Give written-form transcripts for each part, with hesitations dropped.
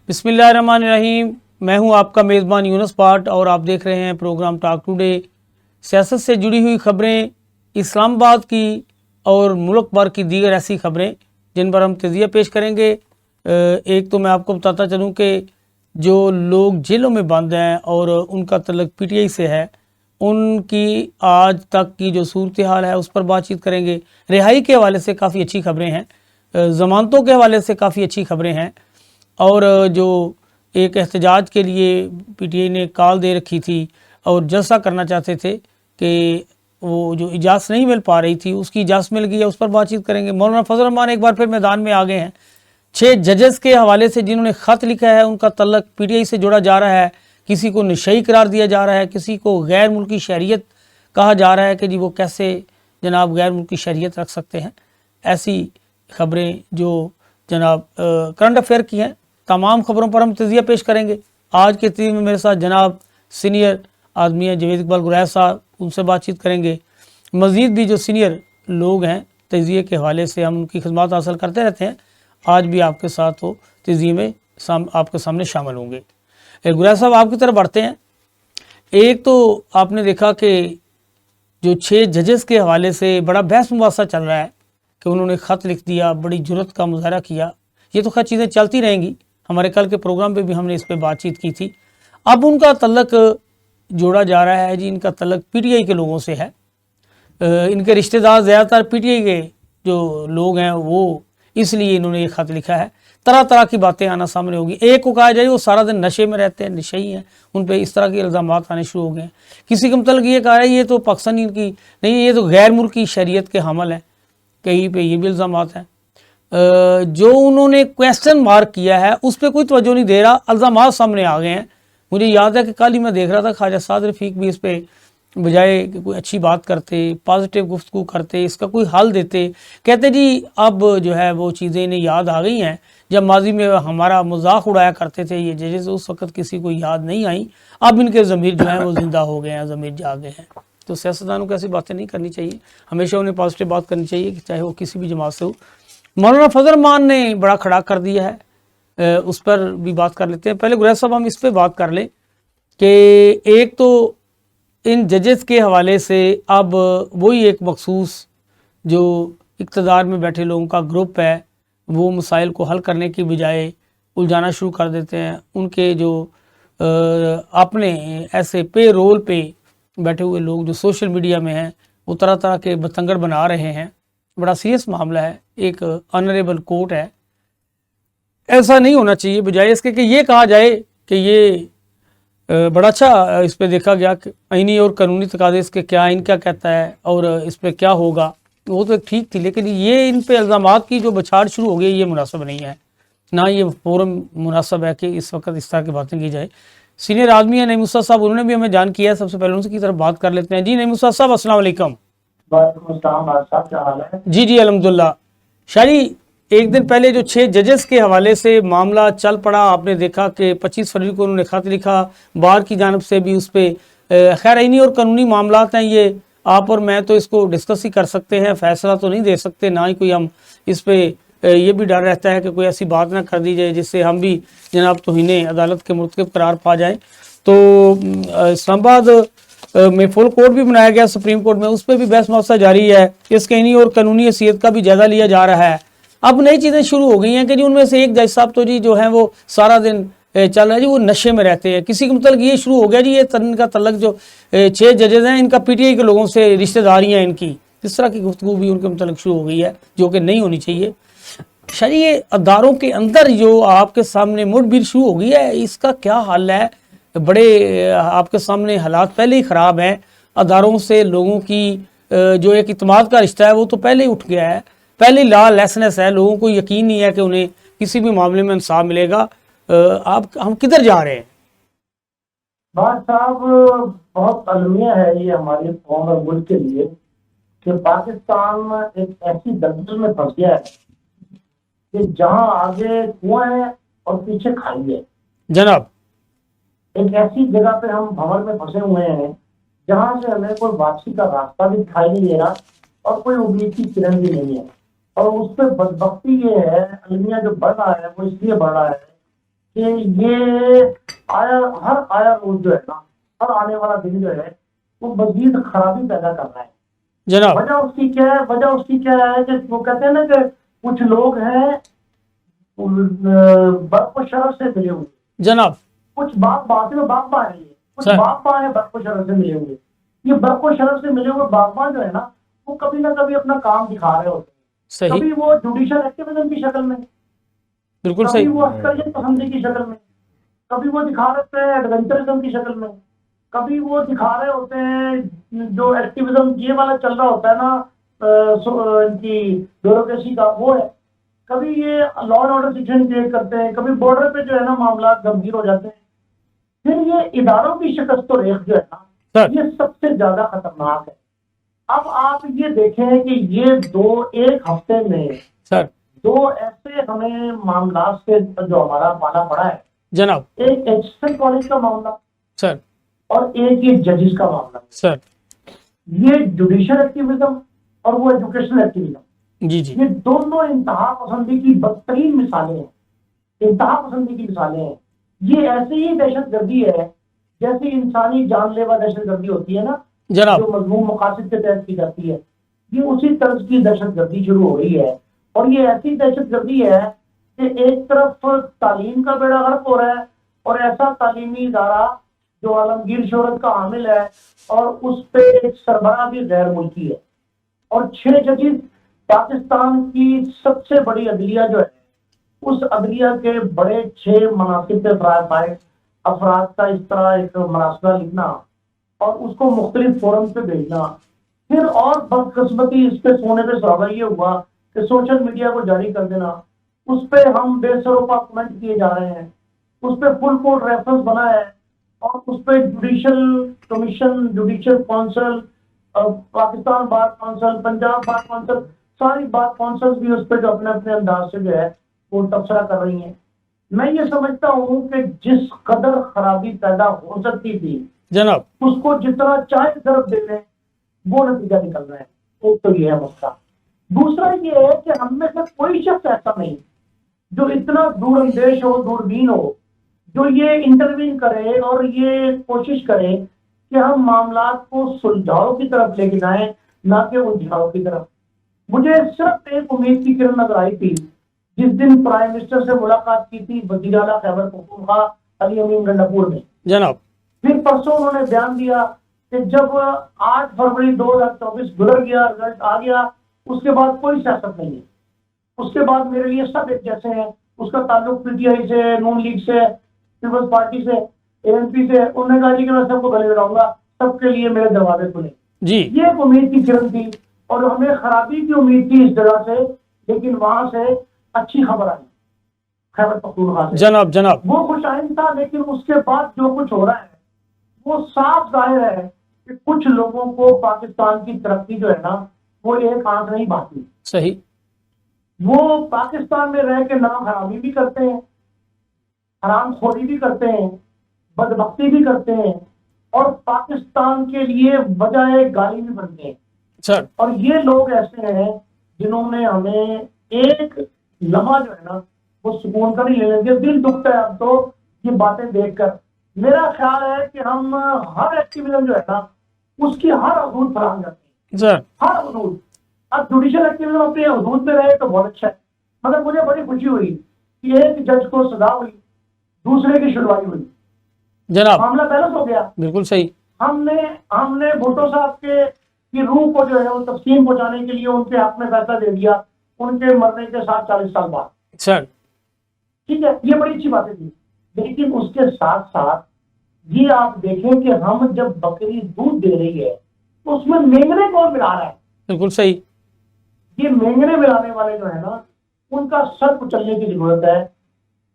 بسم اللہ الرحمن الرحیم. میں ہوں آپ کا میزبان یونس پاٹ اور آپ دیکھ رہے ہیں پروگرام ٹاک ٹوڈے. سیاست سے جڑی ہوئی خبریں، اسلام آباد کی اور ملک بھر کی دیگر ایسی خبریں جن پر ہم تجزیہ پیش کریں گے. ایک تو میں آپ کو بتاتا چلوں کہ جو لوگ جیلوں میں بند ہیں اور ان کا تعلق پی ٹی آئی سے ہے، ان کی آج تک کی جو صورتحال ہے اس پر بات چیت کریں گے. رہائی کے حوالے سے کافی اچھی خبریں ہیں، ضمانتوں کے حوالے سے کافی اچھی خبریں ہیں، اور جو ایک احتجاج کے لیے پی ٹی آئی نے کال دے رکھی تھی اور جلسہ کرنا چاہتے تھے کہ وہ جو اجازت نہیں مل پا رہی تھی اس کی اجازت مل گئی ہے، اس پر بات چیت کریں گے. مولانا فضل الرحمان ایک بار پھر میدان میں آ گئے ہیں. 6 ججز کے حوالے سے جنہوں نے خط لکھا ہے ان کا تعلق پی ٹی آئی سے جوڑا جا رہا ہے. کسی کو نشئی قرار دیا جا رہا ہے، کسی کو غیر ملکی شہریت کہا جا رہا ہے کہ جی وہ کیسے جناب غیر ملکی شہریت رکھ سکتے ہیں. ایسی خبریں جو جناب کرنٹ افیئر کی ہیں، تمام خبروں پر ہم تجزیہ پیش کریں گے. آج کے تجزیے میں میرے ساتھ جناب سینئر آدمی ہیں جاوید اقبال گریز صاحب، ان سے بات چیت کریں گے. مزید بھی جو سینئر لوگ ہیں تجزیے کے حوالے سے ہم ان کی خدمات حاصل کرتے رہتے ہیں، آج بھی آپ کے ساتھ وہ تجزیے میں آپ کے سامنے شامل ہوں گے. گریز صاحب آپ کی طرف بڑھتے ہیں. ایک تو آپ نے دیکھا کہ جو 6 ججز کے حوالے سے بڑا بحث مباحثہ چل رہا ہے کہ انہوں نے خط لکھ دیا، بڑی جرت کا مظاہرہ کیا. یہ تو خیر چیزیں چلتی رہیں گی، ہمارے کل کے پروگرام پہ بھی ہم نے اس پہ بات چیت کی تھی. اب ان کا تعلق جوڑا جا رہا ہے جی ان کا تعلق پی ٹی آئی کے لوگوں سے ہے. ان کے رشتہ دار زیادہ تر پی ٹی آئی کے جو لوگ ہیں وہ اس لیے انہوں نے یہ خط لکھا ہے. طرح طرح کی باتیں آنا سامنے ہوگی. ایک کو کہا جائے وہ سارا دن نشے میں رہتے ہیں، نشئی ہیں، ان پہ اس طرح کے الزامات آنے شروع ہو گئے ہیں. کسی کے متعلق یہ کہا ہے یہ تو پاکستانی کی نہیں، یہ تو غیر ملکی شریعت کے حامل ہیں. کہیں پہ یہ بھی الزامات ہیں. جو انہوں نے کویسچن مارک کیا ہے اس پہ کوئی توجہ نہیں دے رہا، الزامات سامنے آ گئے ہیں. مجھے یاد ہے کہ کل ہی میں دیکھ رہا تھا خواجہ سعد رفیق بھی اس پہ بجائے کہ کوئی اچھی بات کرتے، پازیٹیو گفتگو کرتے، اس کا کوئی حل دیتے، کہتے جی اب جو ہے وہ چیزیں انہیں یاد آ گئی ہیں. جب ماضی میں ہمارا مذاق اڑایا کرتے تھے یہ ججز، اس وقت کسی کو یاد نہیں آئیں، اب ان کے ضمیر جو ہیں وہ زندہ ہو گئے ہیں، ضمیر جاگے ہیں. تو سیاستدانوں کو ایسی باتیں نہیں کرنی چاہیے، ہمیشہ انہیں پازیٹیو بات کرنی چاہیے کہ چاہے وہ کسی بھی جماعت سے ہو. مولانا فضل الرحمان نے بڑا کھڑا کر دیا ہے، اس پر بھی بات کر لیتے ہیں. پہلے گریز صاحب ہم اس پہ بات کر لیں کہ ایک تو ان ججز کے حوالے سے اب وہی ایک مخصوص جو اقتدار میں بیٹھے لوگوں کا گروپ ہے وہ مسائل کو حل کرنے کی بجائے الجھانا شروع کر دیتے ہیں. ان کے جو اپنے ایسے پے رول پہ بیٹھے ہوئے لوگ جو سوشل میڈیا میں ہیں وہ طرح طرح کے بتنگڑ بنا رہے ہیں. بڑا سیریس معاملہ ہے، ایک آنریبل کورٹ ہے. ایسا نہیں ہونا چاہیے. بجائے اس کے کہ یہ کہا جائے کہ یہ بڑا اچھا اس پہ دیکھا گیا کہ آئینی اور قانونی تقاضے اس کے کیا، آئین کیا کہتا ہے اور اس پہ کیا ہوگا، وہ تو ٹھیک تھی. لیکن یہ ان پہ الزامات کی جو بچھاڑ شروع ہو گئی یہ مناسب نہیں ہے، نہ یہ فورم مناسب ہے کہ اس وقت اس طرح کی باتیں کی جائے. سینئر آدمی ہے نعیم استاد صاحب، انہوں نے بھی ہمیں جان کیا ہے. سب سے پہلے ان کی طرف بات کر لیتے ہیں. جی نعیم استاد صاحب السلام علیکم. وعلیکم السلام صاحب، کیا حال ہے؟ جی الحمدللہ. شاہی ایک دن پہلے جو 6 ججز کے حوالے سے معاملہ چل پڑا، آپ نے دیکھا کہ 25 فروری کو انہوں نے خط لکھا، بار کی جانب سے بھی اس پہ خیر آئینی اور قانونی معاملات ہیں. یہ آپ اور میں تو اس کو ڈسکس ہی کر سکتے ہیں، فیصلہ تو نہیں دے سکتے، نہ ہی کوئی ہم اس پہ یہ بھی ڈر رہتا ہے کہ کوئی ایسی بات نہ کر دی جائے جس سے ہم بھی جناب توہین عدالت کے مرتکب قرار پا جائیں. تو اسلام آباد میں فل کورٹ بھی بنایا گیا سپریم کورٹ میں، اس پہ بھی بحث مباحثہ جاری ہے. اس کے آئینی اور قانونی حیثیت کا بھی جائزہ لیا جا رہا ہے. اب نئی چیزیں شروع ہو گئی ہیں کہ جی ان میں سے ایک جج صاحب تو جی جو ہیں وہ سارا دن چل رہا ہے جی وہ نشے میں رہتے ہیں. کسی کے متعلق یہ شروع ہو گیا جی یہ ان کا تعلق جو 6 ججز ہیں ان کا پی ٹی آئی کے لوگوں سے رشتہ داریاں ان کی، اس طرح کی گفتگو بھی ان کے متعلق شروع ہو گئی ہے جو کہ نہیں ہونی چاہیے. شرعی اداروں کے اندر جو آپ کے سامنے مڑ بھیڑ شروع ہو گئی ہے، اس کا کیا حل ہے؟ بڑے آپ کے سامنے حالات پہلے ہی خراب ہیں. اداروں سے لوگوں کی جو ایک اعتماد کا رشتہ ہے وہ تو پہلے ہی اٹھ گیا ہے، پہلے لا لیسنس ہے، لوگوں کو یقین نہیں ہے کہ انہیں کسی بھی معاملے میں انصاف ملے گا. ہم کدھر جا رہے ہیں؟ بات صاحب بہت المیہ ہے یہ ہماری قوم اور ملک کے لیے کہ پاکستان ایک ایسی دلدل میں پھنس گیا ہے کہ جہاں آگے کنواں ہے اور پیچھے کھائی ہے. جناب ایک ایسی جگہ پہ ہم بھنور میں پھنسے ہوئے ہیں جہاں سے ہمیں کوئی واپسی کا راستہ بھی دکھائی نہیں دے رہا اور کوئی امید کی کرن بھی نہیں ہے. اور اس پہ بدبختی یہ ہے، المیہ جو بڑھ رہا ہے وہ اس لیے بڑھ رہا ہے کہ یہ ہر آیا روز جو ہے نا، ہر آنے والا دن جو ہے وہ مزید خرابی پیدا کر رہا ہے. جناب وجہ اس کی کیا ہے؟ وجہ اس کی کیا ہے کہ وہ کہتے ہیں نا کہ کچھ لوگ ہیں برق و شرف سے ملے ہوئے، جناب کچھ باغباں ہیں، یہ کچھ سر باغباں ہیں برق و شرف سے ملے ہوئے. یہ برق و شرف سے ملے ہوئے باغباں جو ہے نا، وہ کبھی نہ کبھی اپنا کام دکھا رہے ہوتے ہیں. صحیح کبھی وہ جوڈیشل ایکٹیویزم کی شکل میں، بالکل کبھی صحیح وہ عسکریت پسندی کی شکل میں، کبھی وہ دکھا رہے ہیں ایڈونچرزم کی شکل میں، کبھی وہ دکھا رہے ہوتے ہیں جو ایکٹیویزم یہ والا چل رہا ہوتا ہے نا ان کی بیوروکریسی کا، وہ ہے. کبھی یہ law and order situation create کرتے ہیں، کبھی بارڈر پہ جو ہے نا معاملات گمبھیر ہو جاتے ہیں. پھر یہ اداروں کی شکست و ریخ جو ہے نا، سر یہ سب سے زیادہ خطرناک ہے. اب آپ یہ دیکھیں کہ یہ ایک ہفتے میں سر دو ایسے ہمیں معاملات سے جو ہمارا پالا پڑا ہے، جناب ایک ایجوکیشن کالج کا معاملہ سر اور ایک یہ ججز کا معاملہ. سر یہ جوڈیشل ایکٹیویزم اور وہ ایجوکیشنل ایکٹیویزم، جی جی یہ دونوں انتہا پسندی کی بدترین مثالیں ہیں. انتہا پسندی کی مثالیں ہیں. یہ ایسی ہی دہشت گردی ہے جیسی انسانی جان لیوا دہشت گردی ہوتی ہے نا، جناب جو مضمون مقاصد کے تحت کی جاتی ہے. یہ اسی طرز کی دہشت گردی شروع ہو رہی ہے. اور یہ ایسی دہشت گردی ہے کہ ایک طرف تعلیم کا بیڑا غرق ہو رہا ہے، اور ایسا تعلیمی ادارہ جو عالمگیر شہرت کا حامل ہے اور اس پہ ایک سربراہ بھی غیر ملکی ہے. اور 6 ججز پاکستان کی سب سے بڑی عدلیہ جو ہے، اس عدلیہ کے بڑے 6 مناصب پہ فائز افراد کا اس طرح ایک مراسلہ لکھنا اور اس کو مختلف فورم پہ بھیجنا. پھر اور بدقسمتی اس پہ سونے پہ سہاگا یہ ہوا کہ سوشل میڈیا کو جاری کر دینا، اس پہ ہم بے سروپا کمنٹ کیے جا رہے ہیں، اس پہ فل کوڈ ریفرنس بنا ہے، اور اس پہ judicial commission, judicial council, Pakistan bar council, Punjab bar council, ساری بار کونسل بھی اس پہ جو اپنے اپنے انداز سے جو ہے وہ تبصرہ کر رہی ہیں. میں یہ سمجھتا ہوں کہ جس قدر خرابی پیدا ہو سکتی تھی جناب اس کو جتنا چاہے ضرب دے دیں وہ نتیجہ نکل رہا ہے. ایک تو یہ ہے مسئلہ. دوسرا یہ ہے کہ ہم میں سے کوئی شخص ایسا نہیں جو اتنا دور اندیش ہو، دوربین ہو، جو یہ انٹروین کرے اور یہ کوشش کرے کہ ہم معاملات کو سلجھاؤ کی طرف لے کے جائیں، نہ کہ الجھاؤ کی طرف. مجھے صرف ایک امید کی کرن نظر آئی تھی جس دن پرائم منسٹر سے ملاقات کی تھی وزیر اعلیٰ خیبر پختونخوا علی امین گنڈاپور نے. جناب پھر پرسوں انہوں نے بیان دیا کہ جب 8 فروری 2024 گزر گیا، رزلٹ آ گیا، اس کے بعد کوئی سیاست نہیں ہے. اس کے بعد میرے لیے سب ایک جیسے ہیں. اس کا تعلق پی ٹی آئی سے، نون لیگ سے، پیپلز پارٹی سے، اے این پی سے. انہوں نے کہا جی کہ میں سب کو گلے لگاؤں گا، سب کے لیے میرے دروازے کھلے. جی یہ ایک امید کی کرن تھی اور ہمیں خرابی کی امید تھی اس جگہ سے، لیکن وہاں سے اچھی خبر آئی خیبر پختونخوا سے. جناب جناب وہ خوش آئند تھا، لیکن اس کے بعد جو کچھ ہو رہا ہے وہ صاف ظاہر ہے کہ کچھ لوگوں کو پاکستان کی ترقی جو ہے نا وہ ایک آنکھ نہیں بھاتی. صحیح وہ پاکستان میں رہ کے نام حرامی بھی کرتے ہیں، حرام خوری بھی کرتے ہیں، بدبختی بھی کرتے ہیں، اور پاکستان کے لیے وجہ گالی بھی بنتے ہیں. سر اور یہ لوگ ایسے ہیں جنہوں نے ہمیں ایک لمحہ جو ہے نا وہ سکون کا نہیں لینے دیا. دل دکھتا ہے اب تو یہ باتیں دیکھ کر. میرا خیال ہے کہ ہم ہر ایکٹیویزم جو ہے نا اس کی ہر حدود فراہم کرتے ہیں، سر ہر حدود. اب جوڈیشل ایکٹیویزم اپنے حدود میں رہے تو بہت اچھا ہے. مگر مجھے بڑی خوشی ہوئی کہ ایک جج کو سزا ہوئی، دوسرے کی شلوائی ہوئی، جناب معاملہ بیلنس ہو گیا. بالکل صحیح ہم نے بھٹو صاحب کی روح کو جو ہے وہ تقسیم پہنچانے کے لیے ان کے حق میں فیصلہ دے دیا ان کے مرنے کے ساتھ 40 سال بعد. سر ٹھیک ہے، یہ بڑی اچھی باتیں تھی. لیکن اس کے ساتھ ساتھ یہ آپ دیکھیں کہ ہم جب بکری دودھ دے رہی ہے تو اس میں مینگنے کون ملا رہا ہے؟ بالکل صحیح یہ مینگنے ملانے والے جو ہے نا ان کا سر کچلنے کی ضرورت ہے.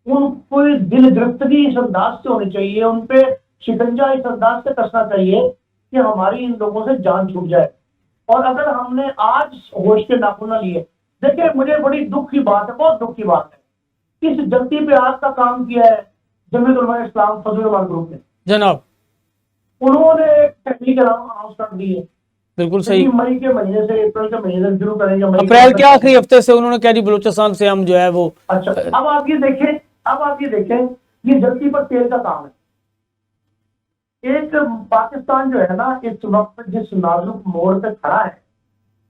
ان کو دل گرفتگی اس انداز سے ہونی چاہیے، ان پہ شکنجہ اس انداز سے کسنا چاہیے کہ ہماری ان لوگوں سے جان چھوٹ جائے. اور اگر ہم نے آج ہوش کے ناخن نہ لیے، دیکھیں مجھے بڑی دکھ کی بات ہے، بہت دکھ کی بات ہے، اس جنتی پہ آج کا کام کیا ہے جمعیت علماء اسلام فضل الرحمان گروپ نے. جناب انہوں نے ایک ٹیکنیک اناؤنس کر دی ہے بالکل صحیح. مئی کے مہینے سے، اپریل کے مہینے سے شروع کریں گے. اپریل کے آخری ہفتے سے انہوں نے کہا جی بلوچستان سے ہم جو ہے وہ اچھا اب آپ یہ دیکھیں یہ جلدی پر تیل کا کام ہے. ایک پاکستان جو ہے نا اس وقت جس نازک موڑ پہ کھڑا ہے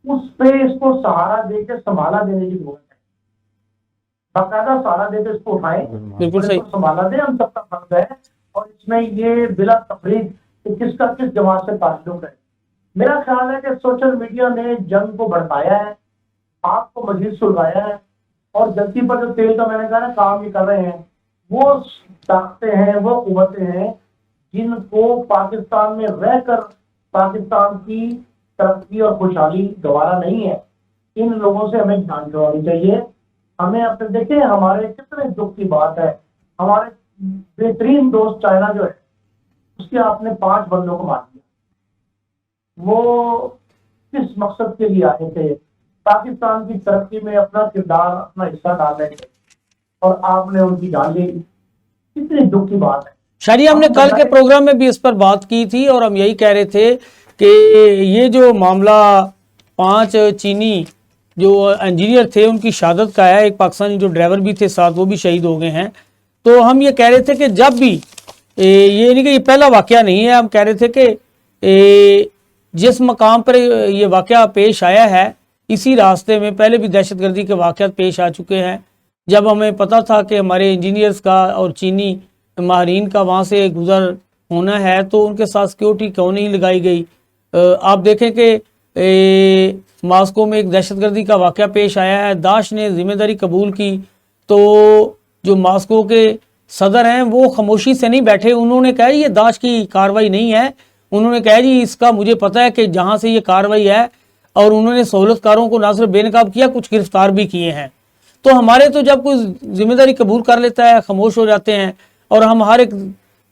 اس پہ اس کو سہارا دے کے سنبھالا دینے کی ضرورت ہے. باقاعدہ سہارا دے کے اس کو اٹھائیں بالکل صحیح. سنبھالا دیں. ہم سب کا فرض ہے اور اس میں یہ بلا تفریق کہ کس کا کس جماعت سے تعلق ہے. میرا خیال ہے کہ سوشل میڈیا نے جنگ کو بڑھایا ہے, آپ کو مزید سلگایا ہے, اور جلدی پر جو تیل کا میں نے کہا نا کام یہ کر رہے ہیں وہ طاقتیں ہیں, وہ قوتیں ہیں جن کو پاکستان میں رہ کر پاکستان کی ترقی اور خوشحالی گوارا نہیں ہے. ان لوگوں سے ہمیں جان چھڑانی چاہیے. ہمیں اپنے دیکھیں ہمارے کتنے دکھ کی بات ہے, ہمارے بہترین دوست چائنا جو ہے اس کے آپ نے 5 بندوں کو مار دیا. وہ کس مقصد کے لیے آئے تھے؟ پاکستان کی ترقی میں اپنا کردار اپنا حصہ ڈال رہے تھے اور آپ نے ان کی جان لے لی. کتنی دکھ کی بات ہے. شاہی ہم نے کل کے پروگرام میں بھی اس پر بات کی تھی اور ہم یہی کہہ رہے تھے کہ یہ جو معاملہ 5 چینی جو انجینئر تھے ان کی شہادت کا ہے, ایک پاکستانی جو ڈرائیور بھی تھے ساتھ وہ بھی شہید ہو گئے ہیں. تو ہم یہ کہہ رہے تھے کہ جب بھی یہ نہیں کہ یہ پہلا واقعہ نہیں ہے, ہم کہہ رہے تھے کہ جس مقام پر یہ واقعہ پیش آیا ہے اسی راستے میں پہلے بھی دہشت گردی کے واقعات پیش آ چکے ہیں. جب ہمیں پتہ تھا کہ ہمارے انجینئرز کا اور چینی ماہرین کا وہاں سے گزر ہونا ہے تو ان کے ساتھ سیکیورٹی کیوں نہیں لگائی گئی. آپ دیکھیں کہ ماسکو میں ایک دہشت گردی کا واقعہ پیش آیا ہے, داعش نے ذمہ داری قبول کی تو جو ماسکو کے صدر ہیں وہ خاموشی سے نہیں بیٹھے, انہوں نے کہا یہ داعش کی کاروائی نہیں ہے, انہوں نے کہا جی اس کا مجھے پتہ ہے کہ جہاں سے یہ کاروائی ہے, اور انہوں نے سہولت کاروں کو نہ صرف بے نقاب کیا کچھ گرفتار بھی کیے ہیں. تو ہمارے تو جب کوئی ذمہ داری قبول کر لیتا ہے خاموش ہو جاتے ہیں, اور ہم ہر ایک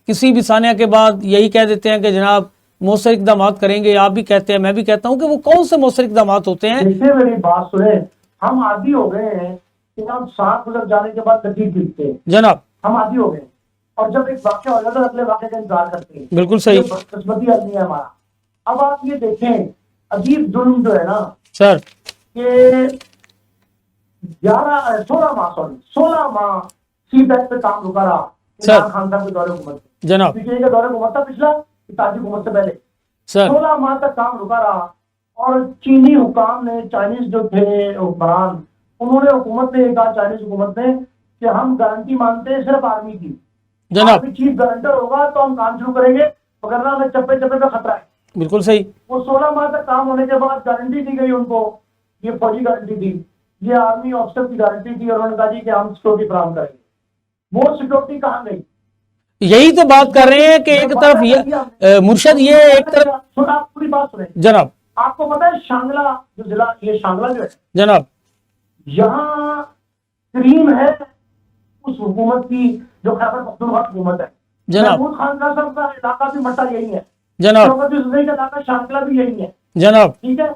کسی بھی ثانیہ کے بعد یہی کہہ دیتے ہیں کہ جناب مؤثر اقدامات کریں گے. آپ بھی کہتے ہیں, میں بھی کہتا ہوں کہ وہ کون سے مؤثر اقدامات ہوتے ہیں؟ دیکھیے میری بات سنیں, ہم عادی ہو گئے ہیں کہ ہم سانپ گزر جانے کے بعد تکلیف دیکھتے ہیں جناب, ہم عادی ہو گئے ہیں, اور جب ایک واقعہ ہو جاتا ہے اگلے واقعے کا انتظار کرتے ہیں. بالکل صحیح. یہ بدقسمتی آدمی ہے ہمارا. اب آپ یہ دیکھیں عجیب ظلم جو ہے نا سر کہ 16 ماہ سی پیک پہ کام رکا رہا عمران خان صاحب کے دور حکومت سے. جناب پیچھے کا دور حکومت تھا پچھلا تاجی حکومت سے پہلے, سر 16 ماہ تک کام رکا رہا, اور چینی حکام نے چائنیز جو تھے حکمران انہوں نے حکومت نے کہا, چائنیز حکومت نے کہ ہم گارنٹی مانگتے ہیں صرف آرمی کی, جناب آرمی چیف گارنٹر ہوگا تو ہم کام شروع کریں گے, وغیرہ ہمیں چپے چپے پہ خطرہ ہے. بالکل صحیح. وہ 16 ماہ تک کام ہونے کے بعد گارنٹی دی گئی ان کو, یہ فوجی گارنٹی تھی, یہ آرمی آفیسر کی گارنٹی تھی, اور انہوں نے کہا جی کہ ہم سیکورٹی فراہم کریں گے. وہ سیکورٹی کہاں گئی؟ یہی تو بات کر رہے ہیں کہ ایک طرف یہ مرشد, یہ ایک طرف آپ پوری بات سنیں جناب. آپ کو پتا ہے شانگلہ جو ضلع, یہ شانگلہ جو ہے جناب یہاں کریم ہے اس حکومت کی جو خیبر پختونخوا حکومت ہے. جناب محمود خان صاحب کا علاقہ بھی مٹا یہی ہے, جناب شوکت یوسفزئی کا علاقہ شانگلہ بھی یہی ہے. جناب ٹھیک ہے,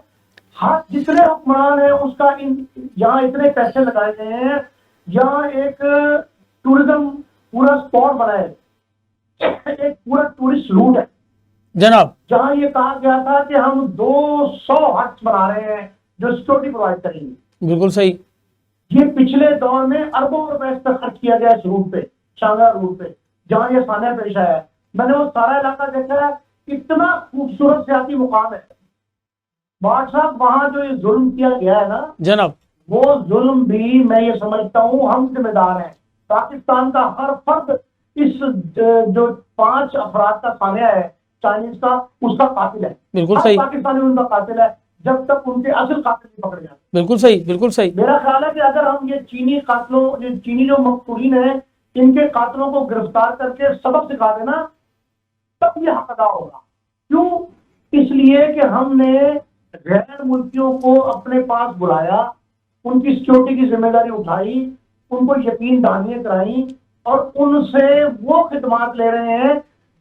ہر جتنے حکمران ہیں اس کا یہاں اتنے پیسے لگائے گئے ہیں, یہاں ایک ٹورزم پورا اسپاٹ بنا ہے, ایک پورا ٹورسٹ روٹ ہے جناب, جہاں یہ کہا گیا تھا کہ ہم 200 ہٹس بنا رہے ہیں جو سیکورٹی پرووائڈ کریں گے. بالکل صحیح. یہ پچھلے دور میں اربوں روپے اس پہ خرچ کیا گیا اس روٹ پہ, شانگلہ روٹ پہ جہاں یہ سانحہ پیش آیا ہے. میں نے وہ سارا علاقہ دیکھا ہے, اتنا خوبصورت سیاسی مقام ہے. باٹ صاحب وہاں جو یہ ظلم کیا گیا ہے نا جناب, وہ ظلم بھی میں یہ سمجھتا ہوں ہم ذمہ دار ہیں. پاکستان کا ہر فرد اس جو 5 افراد کا سانحہ ہے چائنیز کا, اس کا قاتل ہے. بالکل ہر صحیح. پاکستانی ان کا قاتل ہے جب تک ان کے اصل قاتل نہیں پکڑے جاتے. بالکل صحیح. بالکل صحیح. میرا خیال ہے کہ اگر ہم یہ چینی قاتلوں, یہ چینی جو مقتولین ہیں ان کے قاتلوں کو گرفتار کر کے سبق سکھا دینا تب یہ حق ادا ہوگا. کیوں؟ اس لیے کہ ہم نے غیر ملکیوں کو اپنے پاس بلایا, ان کی سیکورٹی کی ذمہ داری اٹھائی, ان کو یقین دہانیاں کرائیں, اور ان سے وہ خدمات لے رہے ہیں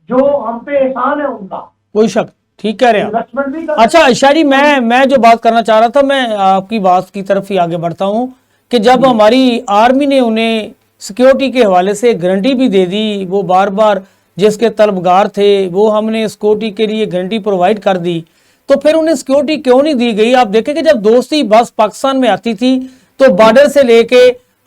جو ہم پہ احسان ہے ان کا. کوئی شک, ٹھیک کہہ رہے ہیں. انویسٹمنٹ بھی کر. اچھا شاہی, میں جو بات کرنا چاہ رہا تھا, میں آپ کی بات کی طرف ہی آگے بڑھتا ہوں کہ جب ہماری آرمی نے انہیں سیکیورٹی کے حوالے سے گارنٹی بھی دے دی, وہ بار بار جس کے طلبگار تھے وہ ہم نے سیکورٹی کے لیے گارنٹی پرووائڈ کر دی, تو پھر انہیں سیکورٹی کیوں نہیں دی گئی؟ آپ دیکھیں کہ جب دوستی بس پاکستان میں آتی تھی تو بارڈر سے لے کے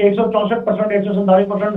164%, 147%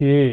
6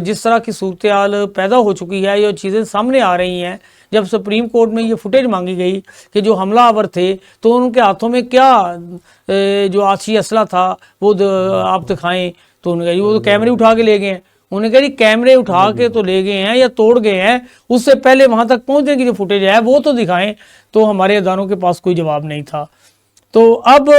جس طرح کی صورتحال پیدا ہو چکی ہے، یہ چیزیں سامنے آ رہی ہیں، جب سپریم کورٹ میں یہ فوٹیج مانگی گئی کہ جو حملہ آور تھے تو ان کے ہاتھوں میں کیا جو آتشی اسلحہ تھا وہ آپ دکھائیں، تو انہوں نے کہا وہ تو کیمرے اٹھا کے لے گئے ہیں. انہوں نے کہا جی کیمرے اٹھا کے تو لے گئے ہیں یا توڑ گئے ہیں، اس سے پہلے وہاں تک پہنچنے کی جو فوٹیج ہے وہ تو دکھائیں. تو ہمارے اداروں کے پاس کوئی جواب نہیں تھا. تو اب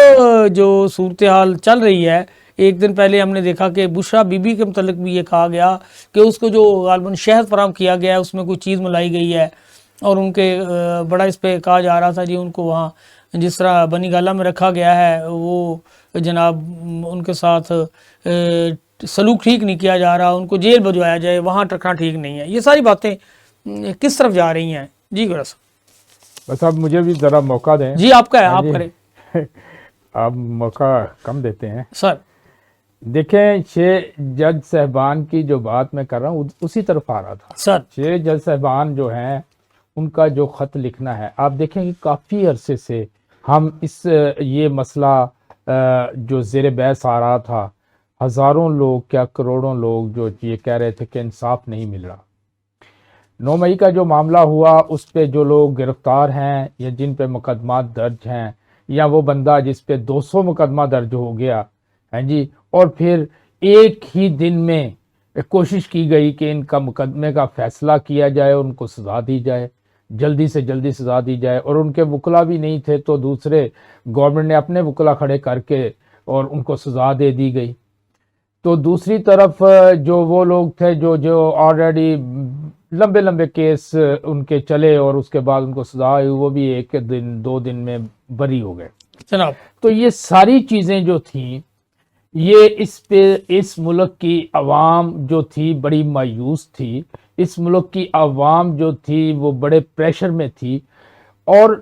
جو صورتحال چل رہی ہے، ایک دن پہلے ہم نے دیکھا کہ بشرا بی بی کے متعلق بھی یہ کہا گیا کہ اس کو جو غالباً شہد فراہم کیا گیا ہے اس میں کوئی چیز ملائی گئی ہے، اور ان کے بڑا اس پہ کہا جا رہا تھا جی ان کو وہاں جس طرح بنی گالہ میں رکھا گیا ہے وہ جناب ان کے ساتھ سلوک ٹھیک نہیں کیا جا رہا، ان کو جیل بھجوایا جائے، وہاں رکھنا ٹھیک نہیں ہے. یہ ساری باتیں کس طرف جا رہی ہیں؟ جی گورا صاحب بس اب مجھے بھی ذرا موقع دیں. جی آپ کا ہے، ہاں آپ جی. کریں آپ موقع کم دیتے ہیں. سر. دیکھیں 6 جج صاحبان کی جو بات میں کر رہا ہوں اسی طرف آ رہا تھا. سر 6 جج صاحبان جو ہیں ان کا جو خط لکھنا ہے، آپ دیکھیں کہ کافی عرصے سے ہم یہ مسئلہ جو زیر بحث آ رہا تھا، ہزاروں لوگ کیا کروڑوں لوگ جو یہ کہہ رہے تھے کہ انصاف نہیں مل رہا. 9 مئی کا جو معاملہ ہوا اس پہ جو لوگ گرفتار ہیں یا جن پہ مقدمات درج ہیں، یا وہ بندہ جس پہ 200 مقدمہ درج ہو گیا ہیں جی، اور پھر ایک ہی دن میں کوشش کی گئی کہ ان کا مقدمے کا فیصلہ کیا جائے، ان کو سزا دی جائے، جلدی سے جلدی سزا دی جائے. اور ان کے وکلا بھی نہیں تھے تو دوسرے گورنمنٹ نے اپنے وکلا کھڑے کر کے اور ان کو سزا دے دی گئی. تو دوسری طرف جو وہ لوگ تھے جو آلریڈی لمبے لمبے کیس ان کے چلے اور اس کے بعد ان کو سزا ہوئی، وہ بھی 1 دن 2 دن میں بری ہو گئے جناب. تو یہ ساری چیزیں جو تھیں، یہ اس ملک کی عوام جو تھی بڑی مایوس تھی. اس ملک کی عوام جو تھی وہ بڑے پریشر میں تھی. اور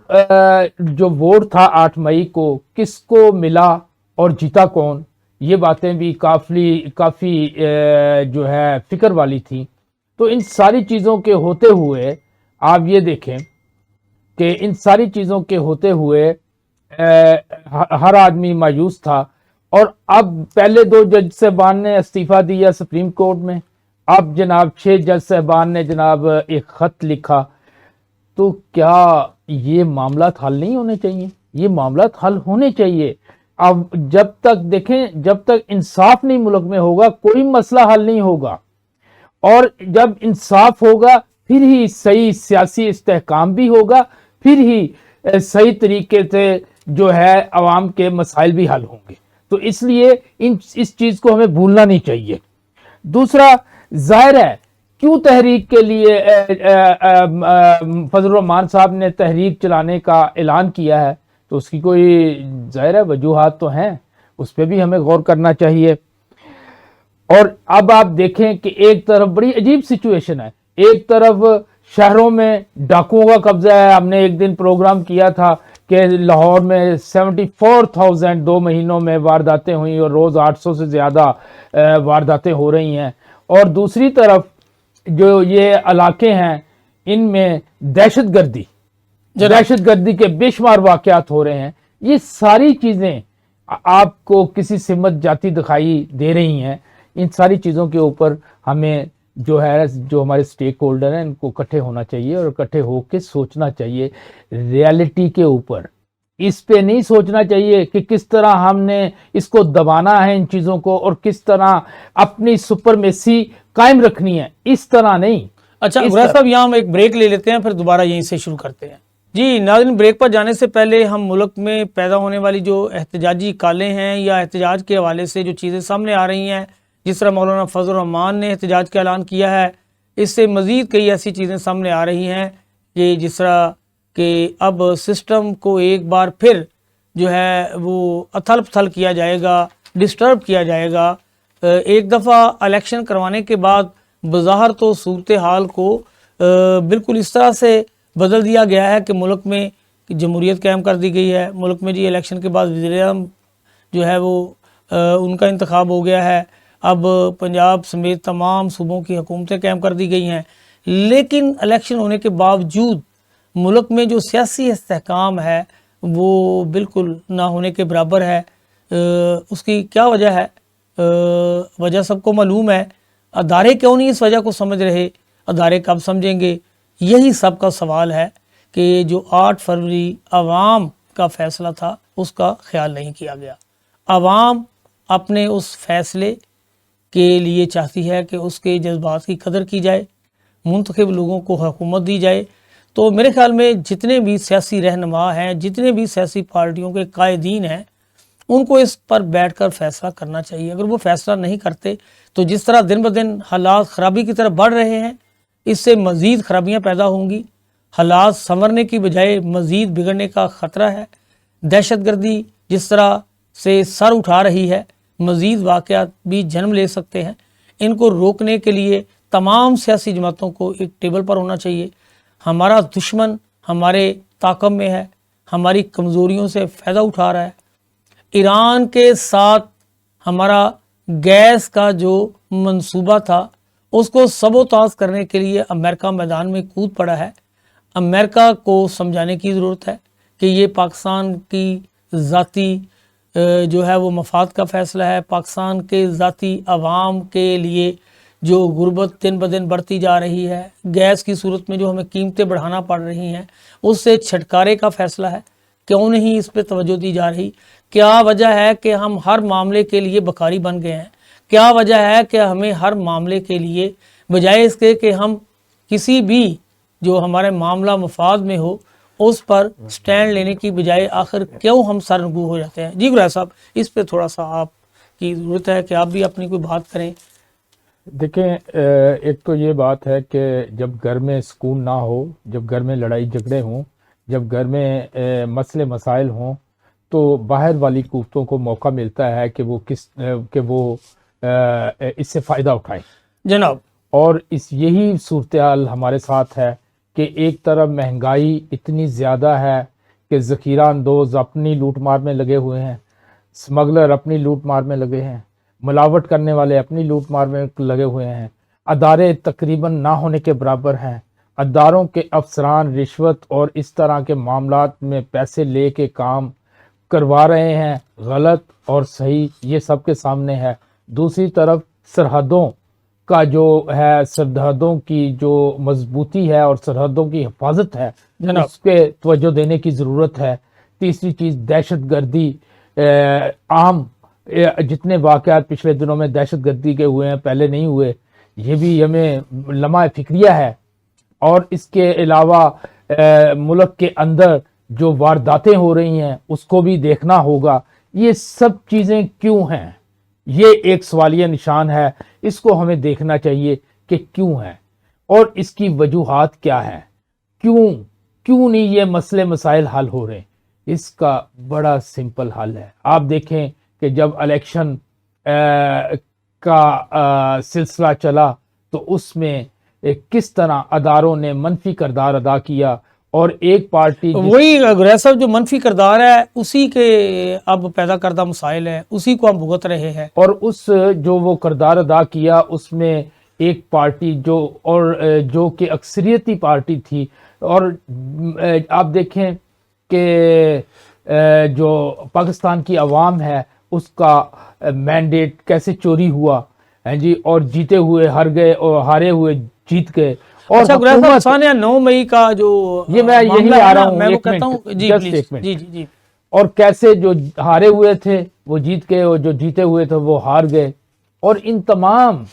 جو ووٹ تھا 8 مئی کو کس کو ملا اور جیتا کون، یہ باتیں بھی کافی جو ہے فکر والی تھیں. تو ان ساری چیزوں کے ہوتے ہوئے آپ یہ دیکھیں کہ ان ساری چیزوں کے ہوتے ہوئے ہر آدمی مایوس تھا. اور اب پہلے 2 جج صاحبان نے استعفیٰ دیا سپریم کورٹ میں، اب جناب 6 جج صاحبان نے جناب ایک خط لکھا. تو کیا یہ معاملات حل نہیں ہونے چاہیے؟ یہ معاملات حل ہونے چاہیے. اب جب تک دیکھیں، جب تک انصاف نہیں ملک میں ہوگا کوئی مسئلہ حل نہیں ہوگا. اور جب انصاف ہوگا پھر ہی صحیح سیاسی استحکام بھی ہوگا، پھر ہی صحیح طریقے سے جو ہے عوام کے مسائل بھی حل ہوں گے. تو اس لیے اس چیز کو ہمیں بھولنا نہیں چاہیے. دوسرا، ظاہر ہے کیوں تحریک کے لیے فضل الرحمان صاحب نے تحریک چلانے کا اعلان کیا ہے، تو اس کی کوئی ظاہر ہے وجوہات تو ہیں، اس پہ بھی ہمیں غور کرنا چاہیے. اور اب آپ دیکھیں کہ ایک طرف بڑی عجیب سچویشن ہے، ایک طرف شہروں میں ڈاکوؤں کا قبضہ ہے. ہم نے ایک دن پروگرام کیا تھا کہ لاہور میں 74,000 2 مہینوں میں وارداتیں ہوئیں اور روز 800 سے زیادہ وارداتیں ہو رہی ہیں. اور دوسری طرف جو یہ علاقے ہیں ان میں دہشت گردی کے بے شمار واقعات ہو رہے ہیں. یہ ساری چیزیں آپ کو کسی سمت جاتی دکھائی دے رہی ہیں. ان ساری چیزوں کے اوپر ہمیں جو ہے جو ہمارے سٹیک ہولڈر ہیں ان کو اکٹھے ہونا چاہیے اور اکٹھے ہو کے سوچنا چاہیے ریالٹی کے اوپر. اس پہ نہیں سوچنا چاہیے کہ کس طرح ہم نے اس کو دبانا ہے ان چیزوں کو اور کس طرح اپنی سپرمیسی قائم رکھنی ہے، اس طرح نہیں. اچھا عمران صاحب، یہاں ہم ایک بریک لے لیتے ہیں، پھر دوبارہ یہیں سے شروع کرتے ہیں. جی ناظرین، بریک پر جانے سے پہلے ہم ملک میں پیدا ہونے والی جو احتجاجی کالیں ہیں یا احتجاج کے حوالے سے جو چیزیں سامنے آ رہی ہیں، جس طرح مولانا فضل الرحمان نے احتجاج کا اعلان کیا ہے، اس سے مزید کئی ایسی چیزیں سامنے آ رہی ہیں کہ جس طرح کہ اب سسٹم کو ایک بار پھر جو ہے وہ اتھل پتھل کیا جائے گا، ڈسٹرب کیا جائے گا. ایک دفعہ الیکشن کروانے کے بعد بظاہر تو صورتحال کو بالکل اس طرح سے بدل دیا گیا ہے کہ ملک میں جمہوریت قائم کر دی گئی ہے. ملک میں جی الیکشن کے بعد وزیر اعظم جو ہے وہ ان کا انتخاب ہو گیا ہے. اب پنجاب سمیت تمام صوبوں کی حکومتیں قائم کر دی گئی ہیں، لیکن الیکشن ہونے کے باوجود ملک میں جو سیاسی استحکام ہے وہ بالکل نہ ہونے کے برابر ہے. اس کی کیا وجہ ہے؟ وجہ سب کو معلوم ہے. ادارے کیوں نہیں اس وجہ کو سمجھ رہے؟ ادارے کب سمجھیں گے؟ یہی سب کا سوال ہے کہ جو 8 فروری عوام کا فیصلہ تھا اس کا خیال نہیں کیا گیا۔ عوام اپنے اس فیصلے کے لیے چاہتی ہے کہ اس کے جذبات کی قدر کی جائے، منتخب لوگوں کو حکومت دی جائے۔ تو میرے خیال میں جتنے بھی سیاسی رہنما ہیں، جتنے بھی سیاسی پارٹیوں کے قائدین ہیں، ان کو اس پر بیٹھ کر فیصلہ کرنا چاہیے۔ اگر وہ فیصلہ نہیں کرتے تو جس طرح دن بدن حالات خرابی کی طرف بڑھ رہے ہیں، اس سے مزید خرابیاں پیدا ہوں گی، حالات سنورنے کی بجائے مزید بگڑنے کا خطرہ ہے۔ دہشت گردی جس طرح سے سر اٹھا رہی ہے، مزید واقعات بھی جنم لے سکتے ہیں۔ ان کو روکنے کے لیے تمام سیاسی جماعتوں کو ایک ٹیبل پر ہونا چاہیے۔ ہمارا دشمن ہمارے طاقت میں ہے، ہماری کمزوریوں سے فائدہ اٹھا رہا ہے۔ ایران کے ساتھ ہمارا گیس کا جو منصوبہ تھا اس کو سبوتاژ کرنے کے لیے امریکہ میدان میں کود پڑا ہے۔ امریکہ کو سمجھانے کی ضرورت ہے کہ یہ پاکستان کی ذاتی جو ہے وہ مفاد کا فیصلہ ہے۔ پاکستان کے ذاتی عوام کے لیے جو غربت دن بدن بڑھتی جا رہی ہے، گیس کی صورت میں جو ہمیں قیمتیں بڑھانا پڑ رہی ہیں، اس سے چھٹکارے کا فیصلہ ہے۔ کیوں نہیں اس پہ توجہ دی جا رہی؟ کیا وجہ ہے کہ ہم ہر معاملے کے لیے بکاری بن گئے ہیں؟ کیا وجہ ہے کہ ہمیں ہر معاملے کے لیے بجائے اس کے کہ ہم کسی بھی جو ہمارے معاملہ مفاد میں ہو اس پر سٹینڈ لینے کی بجائے آخر کیوں ہم سرنگو ہو جاتے ہیں؟ جی گلائر صاحب، اس پہ تھوڑا سا آپ کی ضرورت ہے کہ آپ بھی اپنی کوئی بات کریں۔ دیکھیں، ایک تو یہ بات ہے کہ جب گھر میں سکون نہ ہو، جب گھر میں لڑائی جھگڑے ہوں، جب گھر میں مسئلے مسائل ہوں، تو باہر والی قوتوں کو موقع ملتا ہے کہ وہ اس سے فائدہ اٹھائیں جناب۔ اور یہی صورتحال ہمارے ساتھ ہے کہ ایک طرف مہنگائی اتنی زیادہ ہے کہ ذخیرہ اندوز اپنی لوٹ مار میں لگے ہوئے ہیں، سمگلر اپنی لوٹ مار میں لگے ہیں، ملاوٹ کرنے والے اپنی لوٹ مار میں لگے ہوئے ہیں، ادارے تقریباً نہ ہونے کے برابر ہیں، اداروں کے افسران رشوت اور اس طرح کے معاملات میں پیسے لے کے کام کروا رہے ہیں، غلط اور صحیح یہ سب کے سامنے ہے۔ دوسری طرف سرحدوں کا جو ہے، سرحدوں کی جو مضبوطی ہے اور سرحدوں کی حفاظت ہے، اس پہ توجہ دینے کی ضرورت ہے۔ تیسری چیز دہشت گردی، عام جتنے واقعات پچھلے دنوں میں دہشت گردی کے ہوئے ہیں، پہلے نہیں ہوئے، یہ بھی ہمیں لمحہ فکریہ ہے۔ اور اس کے علاوہ ملک کے اندر جو وارداتیں ہو رہی ہیں اس کو بھی دیکھنا ہوگا۔ یہ سب چیزیں کیوں ہیں؟ یہ ایک سوالیہ نشان ہے، اس کو ہمیں دیکھنا چاہیے کہ کیوں ہیں اور اس کی وجوہات کیا ہیں، کیوں نہیں یہ مسئلے مسائل حل ہو رہے ہیں۔ اس کا بڑا سمپل حل ہے۔ آپ دیکھیں کہ جب الیکشن کا سلسلہ چلا تو اس میں کس طرح اداروں نے منفی کردار ادا کیا، اور ایک پارٹی وہی گلائر صاحب جو منفی کردار ہے اسی کے اب پیدا کردہ مسائل ہیں، اسی کو ہم بھگت رہے ہیں۔ اور اس جو وہ کردار ادا کیا اس میں ایک پارٹی جو کہ اکثریتی پارٹی تھی، اور آپ دیکھیں کہ جو پاکستان کی عوام ہے اس کا مینڈیٹ کیسے چوری ہوا ہے جی، اور جیتے ہوئے ہار گئے اور ہارے ہوئے جیت گئے۔ اور اچھا گلائر صاحب، ثانیہ 9 مئی کا جو یہ میں یہی آ رہا ہوں، میں وہ ایک کہتا ہوں منٹ، جی just پلیز، ایک منٹ۔ جی جی جی۔ اور کیسے جو ہارے ہوئے تھے وہ جیت گئے اور جو جیتے ہوئے تھے وہ ہار گئے، اور ان تمام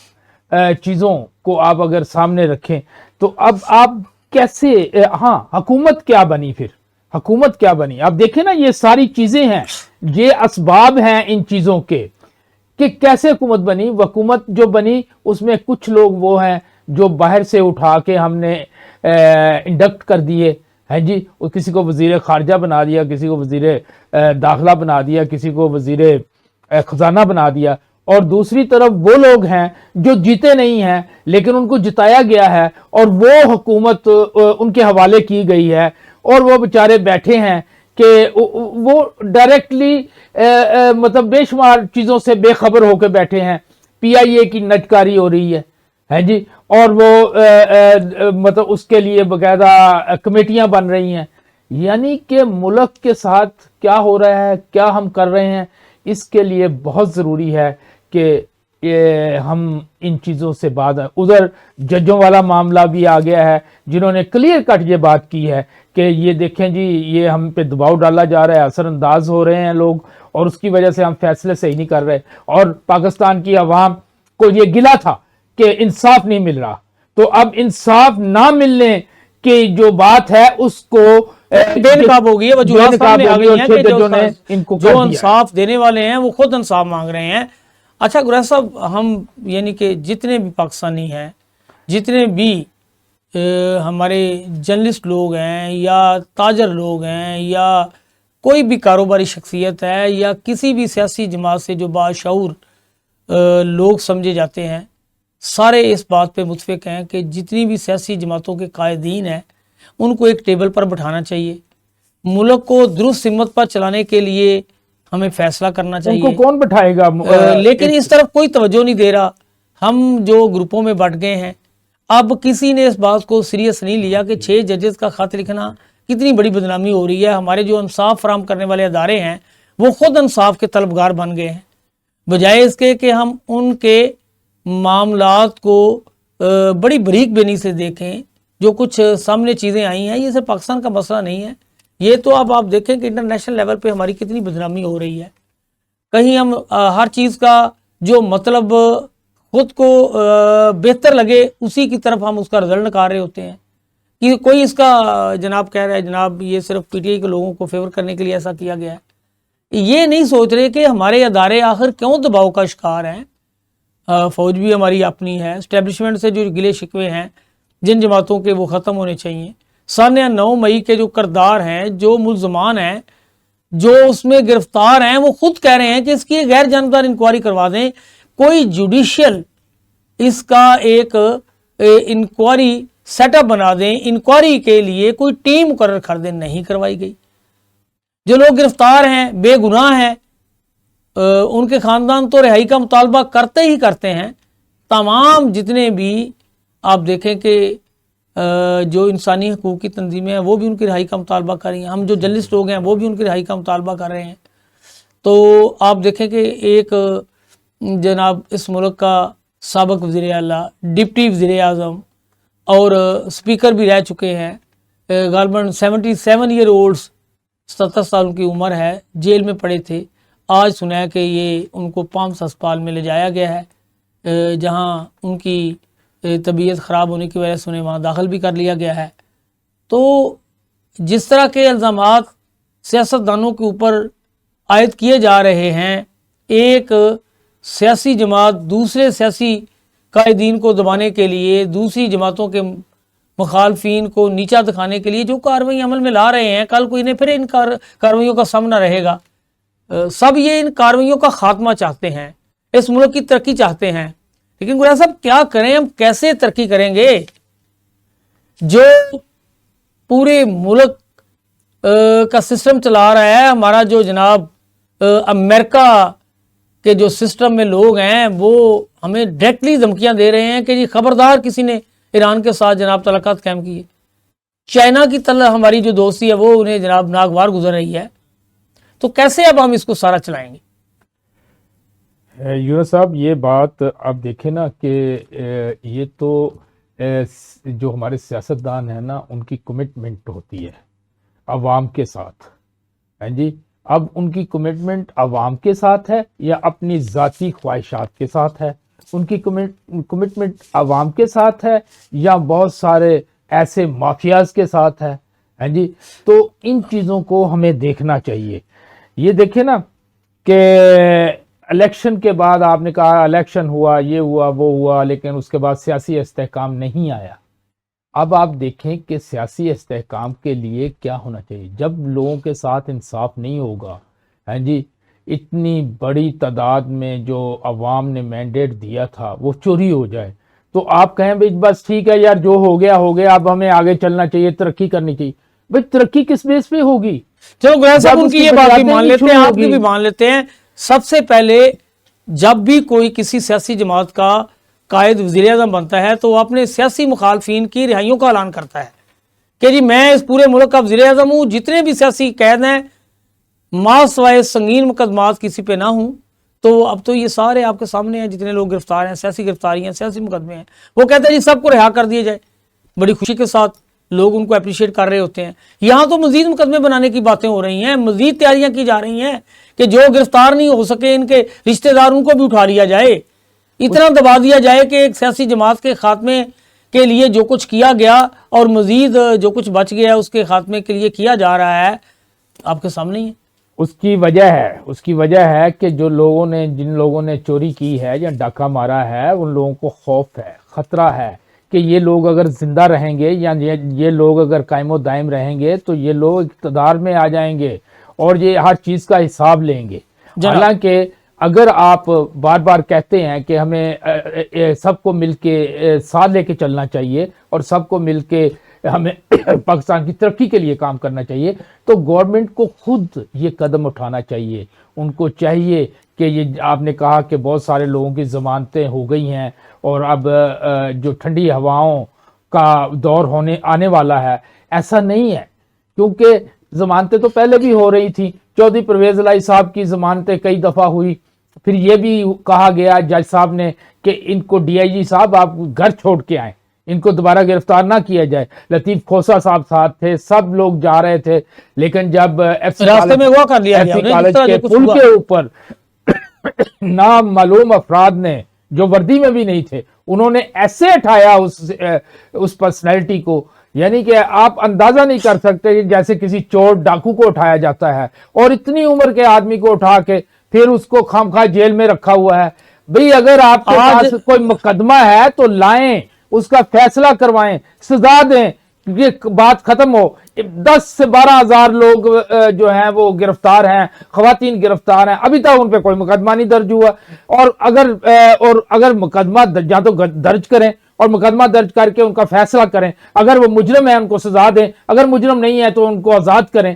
چیزوں کو آپ اگر سامنے رکھیں تو اب آپ کیسے، ہاں حکومت کیا بنی، پھر حکومت کیا بنی؟ آپ دیکھیں نا، یہ ساری چیزیں ہیں، یہ اسباب ہیں ان چیزوں کے کہ کیسے حکومت بنی۔ حکومت جو بنی اس میں کچھ لوگ وہ ہیں جو باہر سے اٹھا کے ہم نے انڈکٹ کر دیے ہیں جی، اور کسی کو وزیر خارجہ بنا دیا، کسی کو وزیر داخلہ بنا دیا، کسی کو وزیر خزانہ بنا دیا۔ اور دوسری طرف وہ لوگ ہیں جو جیتے نہیں ہیں لیکن ان کو جتایا گیا ہے اور وہ حکومت ان کے حوالے کی گئی ہے، اور وہ بیچارے بیٹھے ہیں کہ وہ ڈائریکٹلی مطلب بے شمار چیزوں سے بے خبر ہو کے بیٹھے ہیں۔ پی آئی اے کی نجکاری ہو رہی ہے جی، اور وہ مطلب اس کے لیے باقاعدہ کمیٹیاں بن رہی ہیں۔ یعنی کہ ملک کے ساتھ کیا ہو رہا ہے، کیا ہم کر رہے ہیں، اس کے لیے بہت ضروری ہے کہ ہم ان چیزوں سے بعد ادھر ججوں والا معاملہ بھی آ گیا ہے جنہوں نے کلیئر کٹ یہ بات کی ہے کہ یہ دیکھیں جی یہ ہم پہ دباؤ ڈالا جا رہا ہے, اثر انداز ہو رہے ہیں لوگ اور اس کی وجہ سے ہم فیصلے صحیح نہیں کر رہے. اور پاکستان کی عوام کو یہ گلہ تھا کہ انصاف نہیں مل رہا, تو اب انصاف نہ ملنے کی جو بات ہے اس کو بے نقاب ہو گئی ہے. وجوہات سامنے آ گئی ہیں کہ ججوں نے ان کو جو انصاف دینے والے ہیں وہ خود انصاف مانگ رہے ہیں. اچھا گریز صاحب, ہم یعنی کہ جتنے بھی پاکستانی ہیں, جتنے بھی ہمارے جرنلسٹ لوگ ہیں یا تاجر لوگ ہیں یا کوئی بھی کاروباری شخصیت ہے یا کسی بھی سیاسی جماعت سے جو باشعور لوگ سمجھے جاتے ہیں, سارے اس بات پہ متفق ہیں کہ جتنی بھی سیاسی جماعتوں کے قائدین ہیں ان کو ایک ٹیبل پر بٹھانا چاہیے. ملک کو درست سمت پر چلانے کے لیے ہمیں فیصلہ کرنا چاہیے. ان کو کون بٹھائے گا؟ لیکن اس طرف کوئی توجہ نہیں دے رہا. ہم جو گروپوں میں بٹ گئے ہیں, اب کسی نے اس بات کو سیریس نہیں لیا کہ 6 ججز کا خط لکھنا کتنی بڑی بدنامی ہو رہی ہے. ہمارے جو انصاف فراہم کرنے والے ادارے ہیں وہ خود انصاف کے طلبگار بن گئے ہیں, بجائے اس کے کہ ہم ان کے معاملات کو بڑی بریک بینی سے دیکھیں. جو کچھ سامنے چیزیں آئی ہیں یہ صرف پاکستان کا مسئلہ نہیں ہے, یہ تو اب آپ دیکھیں کہ انٹرنیشنل لیول پہ ہماری کتنی بدنامی ہو رہی ہے. کہیں ہم ہر چیز کا جو مطلب خود کو بہتر لگے اسی کی طرف ہم اس کا رزلٹ نکال رہے ہوتے ہیں کہ کوئی اس کا جناب کہہ رہا ہے جناب یہ صرف پی ٹی آئی کے لوگوں کو فیور کرنے کے لیے ایسا کیا گیا ہے. یہ نہیں سوچ رہے کہ ہمارے ادارے آخر کیوں دباؤ کا شکار ہیں. فوج بھی ہماری اپنی ہے, اسٹیبلشمنٹ سے جو گلے شکوے ہیں جن جماعتوں کے وہ ختم ہونے چاہیے. سانحہ 9 مئی کے جو کردار ہیں, جو ملزمان ہیں, جو اس میں گرفتار ہیں, وہ خود کہہ رہے ہیں کہ اس کی غیر جانبدار انکوائری کروا دیں. کوئی جوڈیشل اس کا ایک انکوائری سیٹ اپ بنا دیں, انکوائری کے لیے کوئی ٹیم مقرر کر دیں. نہیں کروائی گئی. جو لوگ گرفتار ہیں بے گناہ ہیں, ان کے خاندان تو رہائی کا مطالبہ کرتے ہی کرتے ہیں. تمام جتنے بھی آپ دیکھیں کہ جو انسانی حقوق کی تنظیمیں ہیں وہ بھی ان کی رہائی کا مطالبہ کر رہی ہیں. ہم جو جرنلسٹ لوگ ہیں وہ بھی ان کی رہائی کا مطالبہ کر رہے ہیں. تو آپ دیکھیں کہ ایک جناب اس ملک کا سابق وزیر اعلیٰ, ڈپٹی وزیر اعظم اور اسپیکر بھی رہ چکے ہیں, غالباً 77 ایئر اولڈس, 70 سال کی عمر ہے, جیل میں پڑے تھے. آج سنا ہے کہ یہ ان کو پامس ہسپتال میں لے جایا گیا ہے جہاں ان کی طبیعت خراب ہونے کی وجہ سے انہیں وہاں داخل بھی کر لیا گیا ہے. تو جس طرح کے الزامات سیاستدانوں کے اوپر عائد کیے جا رہے ہیں, ایک سیاسی جماعت دوسرے سیاسی قائدین کو دبانے کے لیے, دوسری جماعتوں کے مخالفین کو نیچا دکھانے کے لیے جو کارروائی عمل میں لا رہے ہیں, کل کو انہیں پھر ان کارروائیوں کا سامنا رہے گا. سب یہ ان کارروائیوں کا خاتمہ چاہتے ہیں, اس ملک کی ترقی چاہتے ہیں. لیکن گریز صاحب کیا کریں, ہم کیسے ترقی کریں گے؟ جو پورے ملک کا سسٹم چلا رہا ہے ہمارا, جو جناب امریکہ کے جو سسٹم میں لوگ ہیں وہ ہمیں ڈائریکٹلی دھمکیاں دے رہے ہیں کہ جی خبردار کسی نے ایران کے ساتھ جناب تعلقات قائم کیے. چائنا کی ہماری جو دوستی ہے وہ انہیں جناب ناگوار گزر رہی ہے. تو کیسے اب ہم اس کو سارا چلائیں گے؟ یونس صاحب یہ بات آپ دیکھیں نا کہ یہ تو جو ہمارے سیاستدان ہیں نا ان کی کمٹمنٹ ہوتی ہے عوام کے ساتھ. ہاں جی, اب ان کی کمٹمنٹ عوام کے ساتھ ہے یا اپنی ذاتی خواہشات کے ساتھ ہے؟ ان کی کمٹمنٹ عوام کے ساتھ ہے یا بہت سارے ایسے مافیاز کے ساتھ ہے؟ ہاں جی, تو ان چیزوں کو ہمیں دیکھنا چاہیے. یہ دیکھیں نا کہ الیکشن کے بعد آپ نے کہا الیکشن ہوا, یہ ہوا, وہ ہوا, لیکن اس کے بعد سیاسی استحکام نہیں آیا. اب آپ دیکھیں کہ سیاسی استحکام کے لیے کیا ہونا چاہیے. جب لوگوں کے ساتھ انصاف نہیں ہوگا, ہاں جی, اتنی بڑی تعداد میں جو عوام نے مینڈیٹ دیا تھا وہ چوری ہو جائے, تو آپ کہیں بھائی بس ٹھیک ہے یار, جو ہو گیا ہو گیا, اب ہمیں آگے چلنا چاہیے, ترقی کرنی چاہیے. بھائی ترقی کس بیس پہ ہوگی؟ چلو گریز صاحب ان کی یہ بات بھی مان لیتے ہیں, آپ کی بھی مان لیتے ہیں. سب سے پہلے جب بھی کوئی کسی سیاسی جماعت کا قائد وزیر اعظم بنتا ہے تو وہ اپنے سیاسی مخالفین کی رہائیوں کا اعلان کرتا ہے کہ جی میں اس پورے ملک کا وزیر اعظم ہوں, جتنے بھی سیاسی قید ہیں ماں سوائے سنگین مقدمات کسی پہ نہ ہوں, تو اب تو یہ سارے آپ کے سامنے ہیں جتنے لوگ گرفتار ہیں، سیاسی گرفتاری ہیں، سیاسی مقدمے ہیں. وہ کہتے ہیں جی سب کو رہا کر دیا جائے، بڑی خوشی کے ساتھ لوگ ان کو اپریشیٹ کر رہے ہوتے ہیں. یہاں تو مزید مقدمے بنانے کی باتیں ہو رہی ہیں، مزید تیاریاں کی جا رہی ہیں کہ جو گرفتار نہیں ہو سکے ان کے رشتہ دار ان کو بھی اٹھا لیا جائے، اتنا دبا دیا جائے کہ ایک سیاسی جماعت کے خاتمے کے لیے جو کچھ کیا گیا اور مزید جو کچھ بچ گیا اس کے خاتمے کے لیے کیا جا رہا ہے آپ کے سامنے ہی ہے. اس کی وجہ ہے کہ جن لوگوں نے چوری کی ہے یا ڈاکہ مارا ہے ان لوگوں کو خوف ہے، خطرہ ہے کہ یہ لوگ اگر زندہ رہیں گے یا یہ لوگ اگر قائم و دائم رہیں گے تو یہ لوگ اقتدار میں آ جائیں گے اور یہ ہر چیز کا حساب لیں گے. حالانکہ اگر آپ بار بار کہتے ہیں کہ ہمیں سب کو مل کے ساتھ لے کے چلنا چاہیے اور سب کو مل کے ہمیں پاکستان کی ترقی کے لیے کام کرنا چاہیے، تو گورنمنٹ کو خود یہ قدم اٹھانا چاہیے. ان کو چاہیے کہ یہ آپ نے کہا کہ بہت سارے لوگوں کی ضمانتیں ہو گئی ہیں اور اب جو ٹھنڈی ہواؤں کا دور آنے والا ہے، ایسا نہیں ہے، کیونکہ ضمانتیں تو پہلے بھی ہو رہی تھیں. چودھری پرویز الہی صاحب کی ضمانتیں کئی دفعہ ہوئی، پھر یہ بھی کہا گیا جج صاحب نے کہ ان کو ڈی آئی جی صاحب آپ گھر چھوڑ کے آئیں، ان کو دوبارہ گرفتار نہ کیا جائے. لطیف کھوسہ صاحب ساتھ تھے، سب لوگ جا رہے تھے، لیکن جب راستے میں وہ کر لیا گیا کالج کے پل کے اوپر نامعلوم افراد نے جو وردی میں بھی نہیں تھے، انہوں نے ایسے اٹھایا اس پرسنالٹی کو، یعنی کہ آپ اندازہ نہیں کر سکتے جیسے کسی چور ڈاکو کو اٹھایا جاتا ہے، اور اتنی عمر کے آدمی کو اٹھا کے پھر اس کو خامخواہ جیل میں رکھا ہوا ہے. بھئی اگر آپ کے پاس کوئی مقدمہ ہے تو لائیں، اس کا فیصلہ کروائیں، سزا دیں، یہ بات ختم ہو. 10 سے 12 ہزار لوگ جو ہیں وہ گرفتار ہیں، خواتین گرفتار ہیں، ابھی تک ان پہ کوئی مقدمہ نہیں درج ہوا. اور اگر مقدمہ یا تو درج کریں اور مقدمہ درج کر کے ان کا فیصلہ کریں، اگر وہ مجرم ہیں ان کو سزا دیں، اگر مجرم نہیں ہے تو ان کو آزاد کریں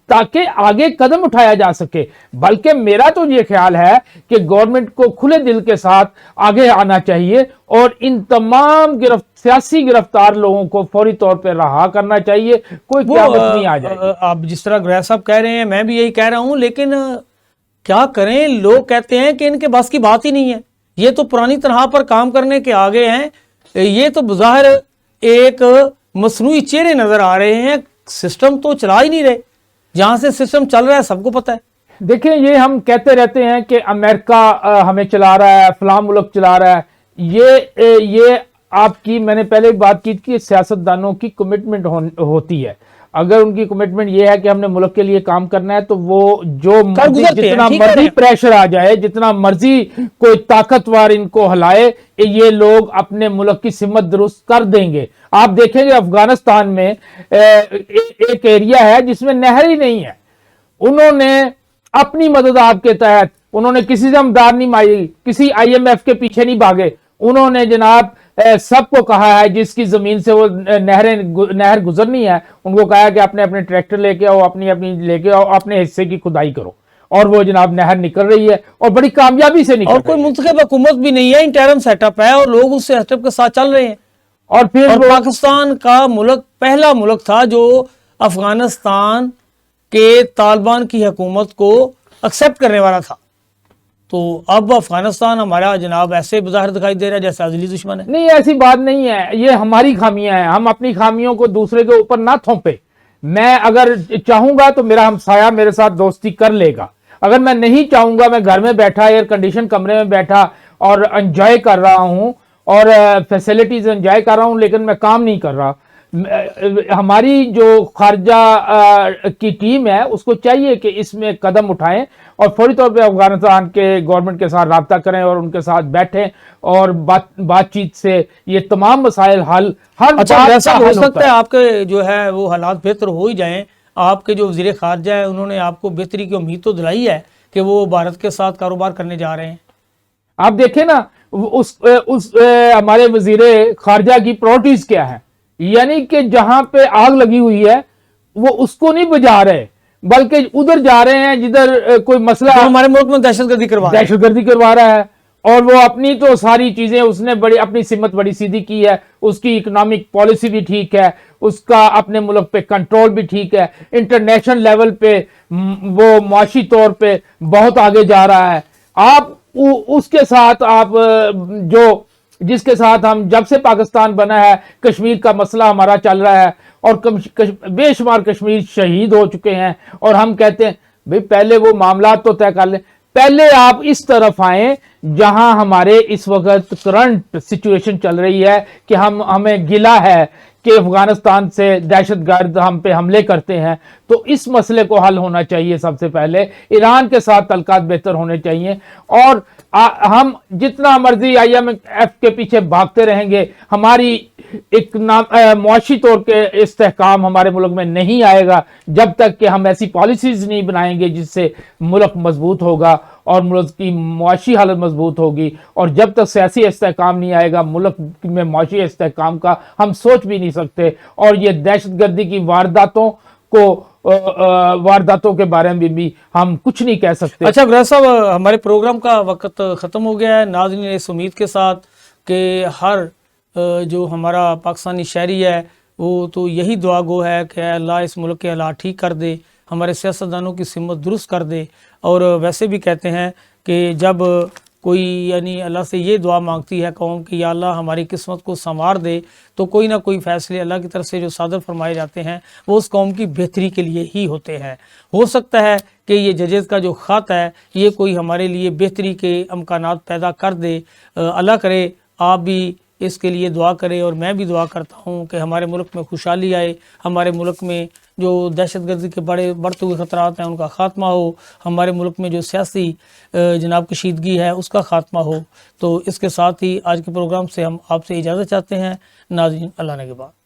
تاکہ آگے قدم اٹھایا جا سکے. بلکہ میرا تو یہ خیال ہے کہ گورنمنٹ کو کھلے دل کے ساتھ آگے آنا چاہیے اور ان تمام سیاسی گرفتار لوگوں کو فوری طور پہ رہا کرنا چاہیے. کوئی قیامت نہیں آ جائے. آپ جس طرح گریہ صاحب کہہ رہے ہیں میں بھی یہی کہہ رہا ہوں، لیکن کیا کریں، لوگ کہتے ہیں کہ ان کے بس کی بات ہی نہیں ہے، یہ تو پرانی طرح پر کام کرنے کے آگے ہیں، یہ تو بظاہر ایک مصنوعی چہرے نظر آ رہے ہیں، سسٹم تو چلا ہی نہیں رہے. جہاں سے سسٹم چل رہا ہے سب کو پتہ ہے. دیکھیں یہ ہم کہتے رہتے ہیں کہ امریکہ ہمیں چلا رہا ہے، فلاں ملک چلا رہا ہے. یہ آپ کی میں نے پہلے بات کی کہ سیاستدانوں کی کمٹمنٹ ہوتی ہے. اگر ان کی کمٹمنٹ یہ ہے کہ ہم نے ملک کے لیے کام کرنا ہے تو وہ جو جتنا مرضی پریشر آ جائے، جتنا مرضی کوئی طاقتور ان کو ہلائے، یہ لوگ اپنے ملک کی سمت درست کر دیں گے. آپ دیکھیں گے افغانستان میں ایک ایریا ہے جس میں نہر ہی نہیں ہے، انہوں نے اپنی مدد آپ کے تحت، انہوں نے کسی سے امداد نہیں مانگی، کسی آئی ایم ایف کے پیچھے نہیں بھاگے، انہوں نے جناب سب کو کہا ہے جس کی زمین سے وہ نہر گزرنی ہے ان کو کہا ہے کہ اپنے ٹریکٹر لے کے آؤ، اپنی لے کے آؤ، اپنے حصے کی کھدائی کرو، اور وہ جناب نہر نکل رہی ہے اور بڑی کامیابی سے نکل رہی ہے. اور کوئی منتخب حکومت بھی نہیں ہے، انٹرم سیٹ اپ ہے اور لوگ اس سیٹ اپ کے ساتھ چل رہے ہیں. اور پھر پاکستان کا ملک پہلا ملک تھا جو افغانستان کے طالبان کی حکومت کو ایکسپٹ کرنے والا تھا، تو اب افغانستان ہمارا جناب ایسے بظاہر دکھائی دے رہا ہے جیسے ازلی دشمن ہے. نہیں، ایسی بات نہیں ہے، یہ ہماری خامیاں ہیں، ہم اپنی خامیوں کو دوسرے کے اوپر نہ تھوپے. میں اگر چاہوں گا تو میرا ہمسایہ میرے ساتھ دوستی کر لے گا، اگر میں نہیں چاہوں گا، میں گھر میں بیٹھا ایئر کنڈیشن کمرے میں بیٹھا اور انجوائے کر رہا ہوں اور فیسلٹیز انجوائے کر رہا ہوں لیکن میں کام نہیں کر رہا. ہماری جو خارجہ کی ٹیم ہے اس کو چاہیے کہ اس میں قدم اٹھائیں اور فوری طور پہ افغانستان کے گورنمنٹ کے ساتھ رابطہ کریں اور ان کے ساتھ بیٹھیں اور بات چیت سے یہ تمام مسائل حل ایسا ہو سکتا ہے آپ کے جو ہے وہ حالات بہتر ہو ہی جائیں. آپ کے جو وزیر خارجہ ہے انہوں نے آپ کو بہتری کی امید تو دلائی ہے کہ وہ بھارت کے ساتھ کاروبار کرنے جا رہے ہیں. آپ دیکھیں نا ہمارے وزیر خارجہ کی پرائرٹیز کیا ہے، یعنی کہ جہاں پہ آگ لگی ہوئی ہے وہ اس کو نہیں بجھا رہے بلکہ ادھر جا رہے ہیں جدھر کوئی مسئلہ ہمارے ملک میں دہشت گردی کروا رہا ہے. اور وہ اپنی تو ساری چیزیں اس نے اپنی سمت بڑی سیدھی کی ہے، اس کی اکنامک پالیسی بھی ٹھیک ہے، اس کا اپنے ملک پہ کنٹرول بھی ٹھیک ہے، انٹرنیشنل لیول پہ وہ معاشی طور پہ بہت آگے جا رہا ہے. آپ اس کے ساتھ آپ جو جس کے ساتھ ہم جب سے پاکستان بنا ہے کشمیر کا مسئلہ ہمارا چل رہا ہے اور بے شمار کشمیر شہید ہو چکے ہیں، اور ہم کہتے ہیں بھئی پہلے وہ معاملات تو طے کر لیں، پہلے آپ اس طرف آئیں جہاں ہمارے اس وقت کرنٹ سچویشن چل رہی ہے کہ ہمیں گلہ ہے کہ افغانستان سے دہشت گرد ہم پہ حملے کرتے ہیں، تو اس مسئلے کو حل ہونا چاہیے۔ سب سے پہلے ایران کے ساتھ تعلقات بہتر ہونے چاہیے، اور ہم جتنا مرضی آئی ایم ایف کے پیچھے بھاگتے رہیں گے، ہماری ایک معاشی طور کے استحکام ہمارے ملک میں نہیں آئے گا جب تک کہ ہم ایسی پالیسیز نہیں بنائیں گے جس سے ملک مضبوط ہوگا اور ملک کی معاشی حالت مضبوط ہوگی، اور جب تک سیاسی استحکام نہیں آئے گا ملک میں معاشی استحکام کا ہم سوچ بھی نہیں سکتے، اور یہ دہشت گردی کی وارداتوں کے بارے میں بھی ہم کچھ نہیں کہہ سکتے۔ اچھا گریز صاحب، ہمارے پروگرام کا وقت ختم ہو گیا ہے۔ ناظرین اس امید کے ساتھ کہ ہر جو ہمارا پاکستانی شہری ہے وہ تو یہی دعا گو ہے کہ اللہ اس ملک کے حالات ٹھیک کر دے، ہمارے سیاستدانوں کی سمت درست کر دے، اور ویسے بھی کہتے ہیں کہ جب کوئی یعنی اللہ سے یہ دعا مانگتی ہے قوم کہ یا اللہ ہماری قسمت کو سنوار دے، تو کوئی نہ کوئی فیصلے اللہ کی طرف سے جو صادر فرمائے جاتے ہیں وہ اس قوم کی بہتری کے لیے ہی ہوتے ہیں۔ ہو سکتا ہے کہ یہ ججز کا جو خط ہے یہ کوئی ہمارے لیے بہتری کے امکانات پیدا کر دے۔ اللہ کرے آپ بھی اس کے لیے دعا کرے، اور میں بھی دعا کرتا ہوں کہ ہمارے ملک میں خوشحالی آئے، ہمارے ملک میں جو دہشت گردی کے بڑھتے ہوئے خطرات ہیں ان کا خاتمہ ہو، ہمارے ملک میں جو سیاسی جناب کشیدگی ہے اس کا خاتمہ ہو۔ تو اس کے ساتھ ہی آج کے پروگرام سے ہم آپ سے اجازت چاہتے ہیں۔ ناظرین، اللہ نگہبان۔